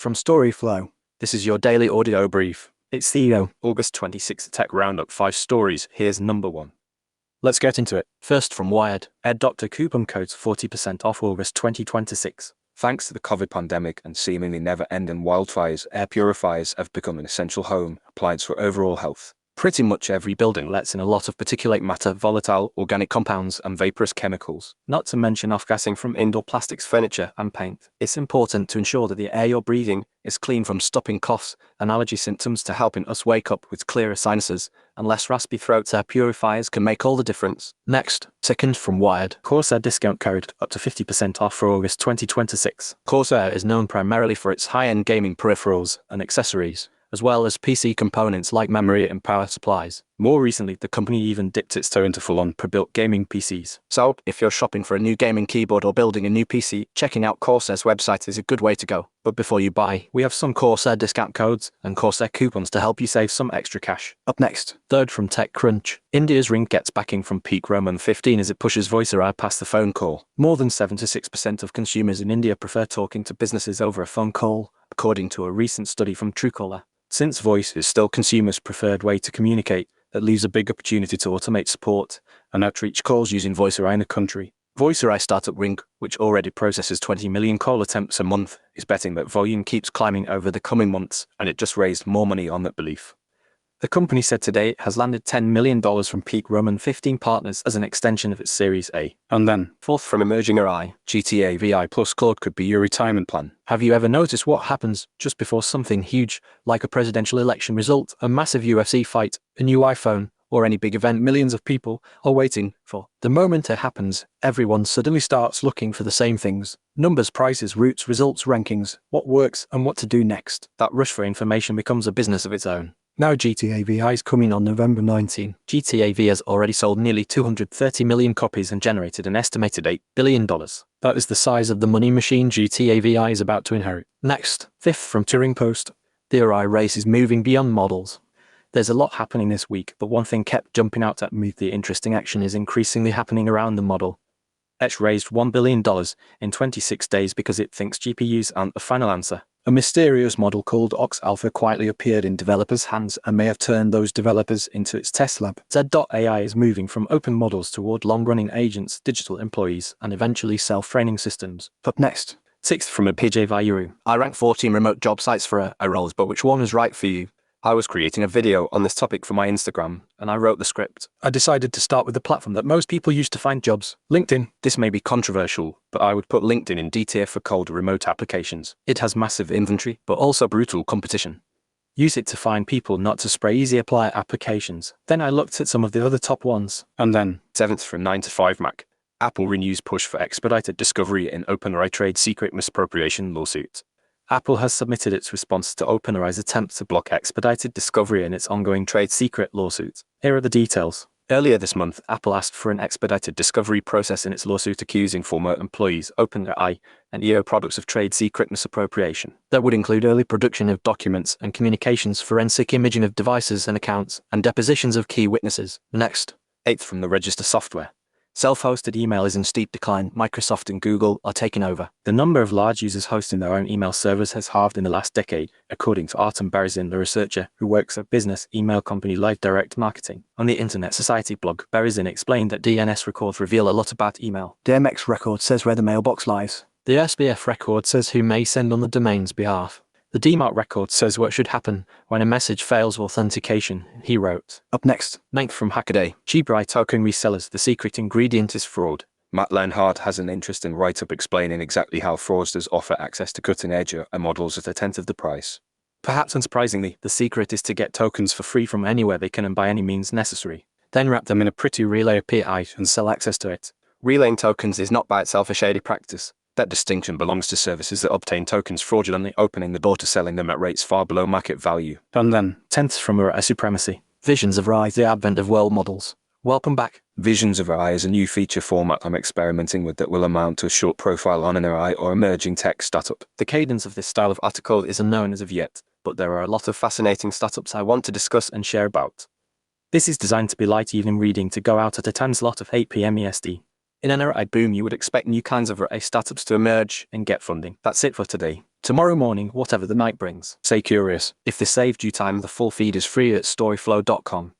From storyflo, this is your daily audio brief. It's Theo. August 26th Tech Roundup 5 stories. Here's number 1. Let's get into it. First from Wired, Air Doctor coupon codes 40% off August 2026. Thanks to the COVID pandemic and seemingly never-ending wildfires, air purifiers have become an essential home appliance for overall health. Pretty much every building lets in a lot of particulate matter, volatile organic compounds, and vaporous chemicals, not to mention off-gassing from indoor plastics, furniture, and paint. It's important to ensure that the air you're breathing is clean, from stopping coughs and allergy symptoms to helping us wake up with clearer sinuses and less raspy throats. Air purifiers can make all the difference. Next, second from Wired, Corsair discount code up to 50% off for August 2026. Corsair is known primarily for its high-end gaming peripherals and accessories, as well as PC components like memory and power supplies. More recently, the company even dipped its toe into full-on pre-built gaming PCs. So, if you're shopping for a new gaming keyboard or building a new PC, checking out Corsair's website is a good way to go. But before you buy, we have some Corsair discount codes and Corsair coupons to help you save some extra cash. Up next, third from TechCrunch, India's Ring gets backing from peak Roman 15 as it pushes voice AI past the phone call. More than 76% of consumers in India prefer talking to businesses over a phone call, according to a recent study from Truecaller. Since voice is still consumers' preferred way to communicate, that leaves a big opportunity to automate support and outreach calls using voice AI in the country. Voice AI startup Ring, which already processes 20 million call attempts a month, is betting that volume keeps climbing over the coming months, and it just raised more money on that belief. The company said today it has landed $10 million from peak Roman 15 partners as an extension of its Series A. And then, fourth from Emerging AI, GTA VI Plus Claude could be your retirement plan. Have you ever noticed what happens just before something huge, like a presidential election result, a massive UFC fight, a new iPhone, or any big event millions of people are waiting for? The moment it happens, everyone suddenly starts looking for the same things: numbers, prices, routes, results, rankings, what works, and what to do next. That rush for information becomes a business of its own. Now GTA VI is coming on November 19. GTA V has already sold nearly 230 million copies and generated an estimated $8 billion. That is the size of the money machine GTA VI is about to inherit. Next, fifth from Turing Post, the AI race is moving beyond models. There's a lot happening this week, but one thing kept jumping out at me: the interesting action is increasingly happening around the model. Etch raised $1 billion in 26 days because it thinks GPUs aren't the final answer. A mysterious model called Ox Alpha quietly appeared in developers' hands and may have turned those developers into its test lab. Z.AI is moving from open models toward long-running agents, digital employees, and eventually self-training systems. Up next, sixth from APJ Vayuru. I ranked 14 remote job sites for a roles, but which one is right for you? I was creating a video on this topic for my Instagram, and I wrote the script. I decided to start with the platform that most people use to find jobs: LinkedIn. This may be controversial, but I would put LinkedIn in D tier for cold remote applications. It has massive inventory, but also brutal competition. Use it to find people, not to spray easy apply applications. Then I looked at some of the other top ones. And then, seventh from 9 to 5 Mac. Apple renews push for expedited discovery in OpenAI trade secret misappropriation lawsuit. Apple has submitted its response to OpenAI's attempt to block expedited discovery in its ongoing trade secret lawsuit. Here are the details. Earlier this month, Apple asked for an expedited discovery process in its lawsuit accusing former employees, OpenAI, and EO products of trade secret misappropriation. That would include early production of documents and communications, forensic imaging of devices and accounts, and depositions of key witnesses. Next, eighth from the Register Software. Self-hosted email is in steep decline. Microsoft and Google are taking over. The number of large users hosting their own email servers has halved in the last decade, according to Artem Berezin, the researcher who works at business email company Live Direct Marketing. On the Internet Society blog, Berezin explained that DNS records reveal a lot about email. The MX record says where the mailbox lies. The SBF record says who may send on the domain's behalf. The DMARC record says what should happen when a message fails authentication, he wrote. Up next, ninth from Hackaday. Cheap token resellers, the secret ingredient is fraud. Matt Leonhardt has an interesting write-up explaining exactly how fraudsters offer access to cutting-edge models at a tenth of the price. Perhaps unsurprisingly, the secret is to get tokens for free from anywhere they can and by any means necessary. Then wrap them in a pretty Relay API and sell access to it. Relaying tokens is not by itself a shady practice. That distinction belongs to services that obtain tokens fraudulently, opening the door to selling them at rates far below market value. And then, tenth from AI Supremacy. Visions of AI, the advent of world models. Welcome back. Visions of AI is a new feature format I'm experimenting with that will amount to a short profile on an AI or emerging tech startup. The cadence of this style of article is unknown as of yet, but there are a lot of fascinating startups I want to discuss and share about. This is designed to be light evening reading to go out at a time slot of 8 p.m. EST. In an AI boom, you would expect new kinds of AI startups to emerge and get funding. That's it for today. tomorrow morning, whatever the night brings. Stay curious. If this saved you time, the full feed is free at storyflo.com.